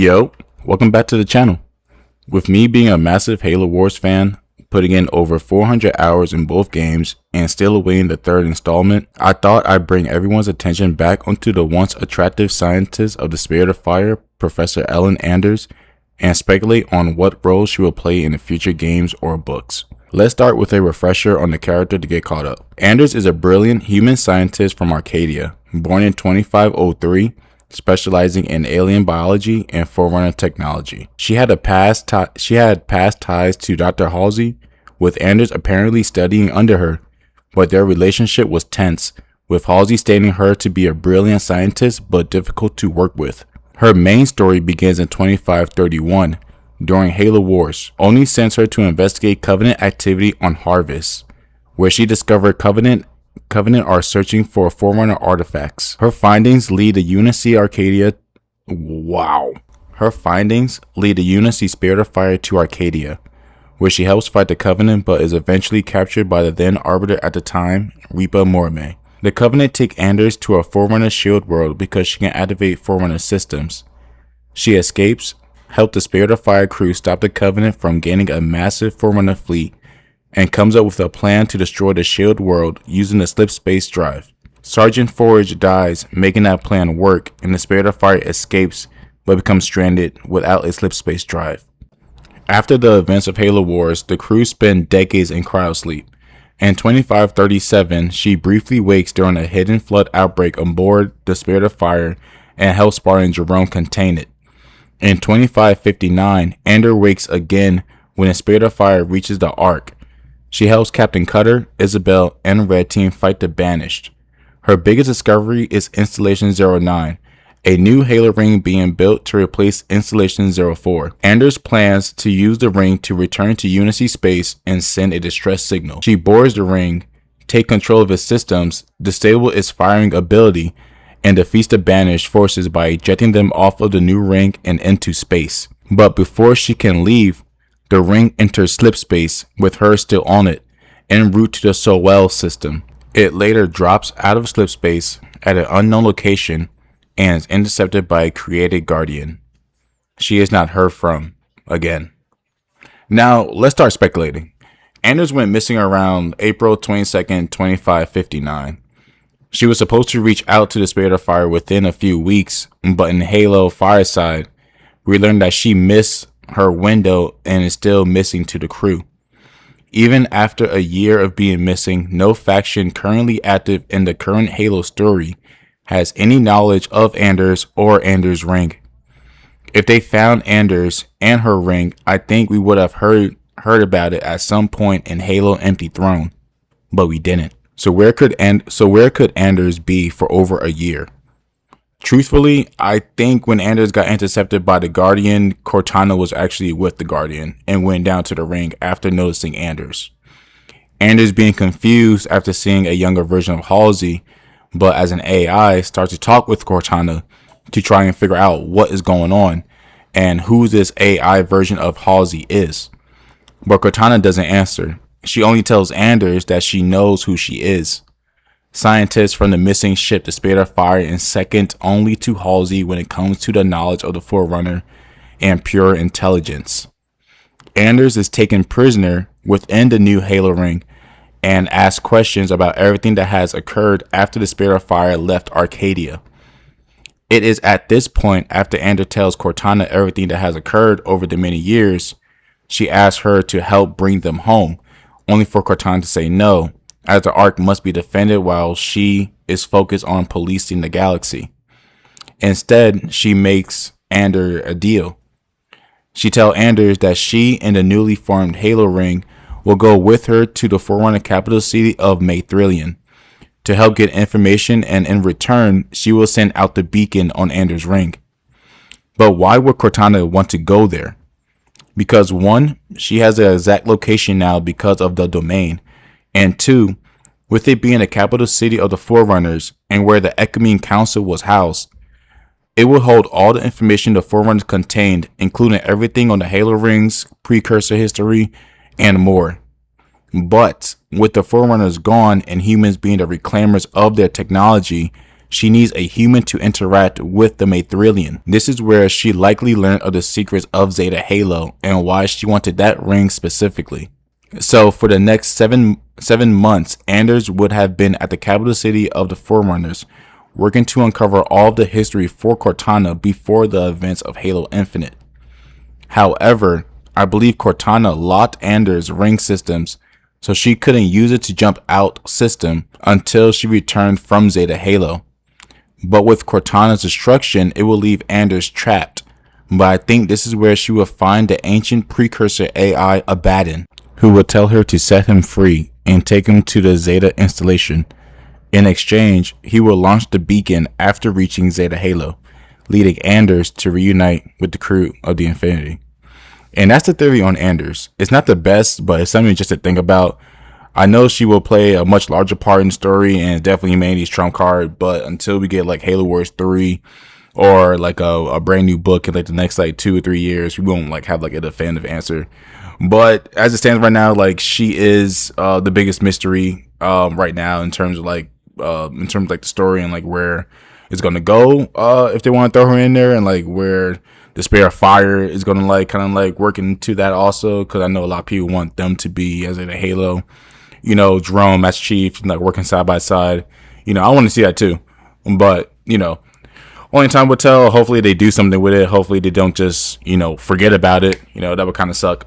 Yo, welcome back to the channel. With me being a massive Halo Wars fan, putting in over 400 hours in both games, and still awaiting the third installment, I thought I'd bring everyone's attention back onto the once attractive scientist of the Spirit of Fire, Professor Ellen Anders, and speculate on what role she will play in the future games or books. Let's start with a refresher on the character to get caught up. Anders is a brilliant human scientist from Arcadia, born in 2503, specializing in alien biology and Forerunner technology. She had past ties to Dr. Halsey, with Anders apparently studying under her, but their relationship was tense, with Halsey stating her to be a brilliant scientist but difficult to work with. Her main story begins in 2531, during Halo Wars. ONIX sends her to investigate Covenant activity on Harvest, where she discovered Covenant are searching for Forerunner artifacts. Her findings lead the UNIC Spirit of Fire to Arcadia, where she helps fight the Covenant but is eventually captured by the then Arbiter at the time, Reaper Morme. The Covenant take Anders to a Forerunner shield world because she can activate Forerunner systems. She escapes, help the Spirit of Fire crew stop the Covenant from gaining a massive Forerunner fleet, and comes up with a plan to destroy the shield world using the slip space drive. Sergeant Forge dies, making that plan work, and the Spirit of Fire escapes but becomes stranded without a slip space drive. After the events of Halo Wars, the crew spend decades in cryosleep. In 2537, she briefly wakes during a hidden flood outbreak on board the Spirit of Fire and helps Spartan Jerome contain it. In 2559, Anders wakes again when the Spirit of Fire reaches the Ark. She helps Captain Cutter, Isabel, and Red Team fight the Banished. Her biggest discovery is Installation 09, a new Halo ring being built to replace Installation 04. Anders plans to use the ring to return to UNIC space and send a distress signal. She boards the ring, takes control of its systems, disables its firing ability, and defeats the Banished forces by ejecting them off of the new ring and into space. But before she can leave, the ring enters slip space with her still on it, en route to the Sowell system. It later drops out of slip space at an unknown location and is intercepted by a created Guardian. She is not heard from again. Now, let's start speculating. Anders went missing around April 22nd, 2559. She was supposed to reach out to the Spirit of Fire within a few weeks, but in Halo Fireside, we learned that she missed her window and is still missing to the crew. Even after a year of being missing, no faction currently active in the current Halo story has any knowledge of Anders or Anders' ring. If they found Anders and her ring, I think we would have heard about it at some point in Halo Empty Throne, but we didn't. So where could Anders be for over a year? Truthfully, I think when Anders got intercepted by the Guardian, Cortana was actually with the Guardian and went down to the ring after noticing Anders. Anders being confused after seeing a younger version of Halsey, but as an AI, starts to talk with Cortana to try and figure out what is going on and who this AI version of Halsey is. But Cortana doesn't answer. She only tells Anders that she knows who she is. Scientists from the missing ship, the Spirit of Fire, is second only to Halsey when it comes to the knowledge of the Forerunner and pure intelligence. Anders is taken prisoner within the new Halo ring and asked questions about everything that has occurred after the Spirit of Fire left Arcadia. It is at this point, after Anders tells Cortana everything that has occurred over the many years, she asks her to help bring them home, only for Cortana to say no, as the Ark must be defended while she is focused on policing the galaxy. Instead, she makes Anders a deal. She tells Anders that she and the newly formed Halo ring will go with her to the Forerunner capital city of Maithrillion to help get information, and in return, she will send out the beacon on Anders' ring. But why would Cortana want to go there? Because one, she has the exact location now because of the domain, and two, with it being the capital city of the Forerunners and where the Ecumene Council was housed, it will hold all the information the Forerunners contained, including everything on the Halo rings, precursor history, and more. But with the Forerunners gone and humans being the reclaimers of their technology, she needs a human to interact with the Mathrillian. This is where she likely learned of the secrets of Zeta Halo and why she wanted that ring specifically. So for the next seven months, Anders would have been at the capital city of the Forerunners, working to uncover all of the history for Cortana before the events of Halo Infinite. However, I believe Cortana locked Anders' ring systems, so she couldn't use it to jump out system until she returned from Zeta Halo. But with Cortana's destruction, it will leave Anders trapped. But I think this is where she will find the ancient precursor AI Abaddon, who will tell her to set him free and take him to the Zeta installation. In exchange, he will launch the beacon after reaching Zeta Halo, leading Anders to reunite with the crew of the Infinity. And that's the theory on Anders. It's not the best, but it's something just to think about. I know she will play a much larger part in the story and definitely humanity's trump card, but until we get like Halo Wars 3 or like a brand new book in like the next like 2 or 3 years, we won't like have like a definitive answer. But as it stands right now, like she is the biggest mystery right now in terms of like the story and like where it's gonna go if they want to throw her in there, and like where the Spirit of Fire is gonna like kind of like work into that also, because I know a lot of people want them to be as in a Halo, you know, Jerome, Master Chief, like working side by side. You know, I want to see that too, but you know, only time will tell. Hopefully they do something with it. Hopefully they don't just, you know, forget about it. You know, that would kind of suck.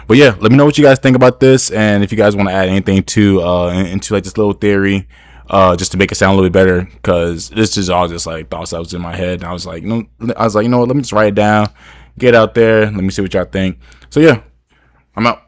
But yeah, let me know what you guys think about this, and if you guys want to add anything to into like this little theory, just to make it sound a little bit better, because this is all just like thoughts that was in my head. And I was like, you know what, let me just write it down, get out there, let me see what y'all think. So yeah, I'm out.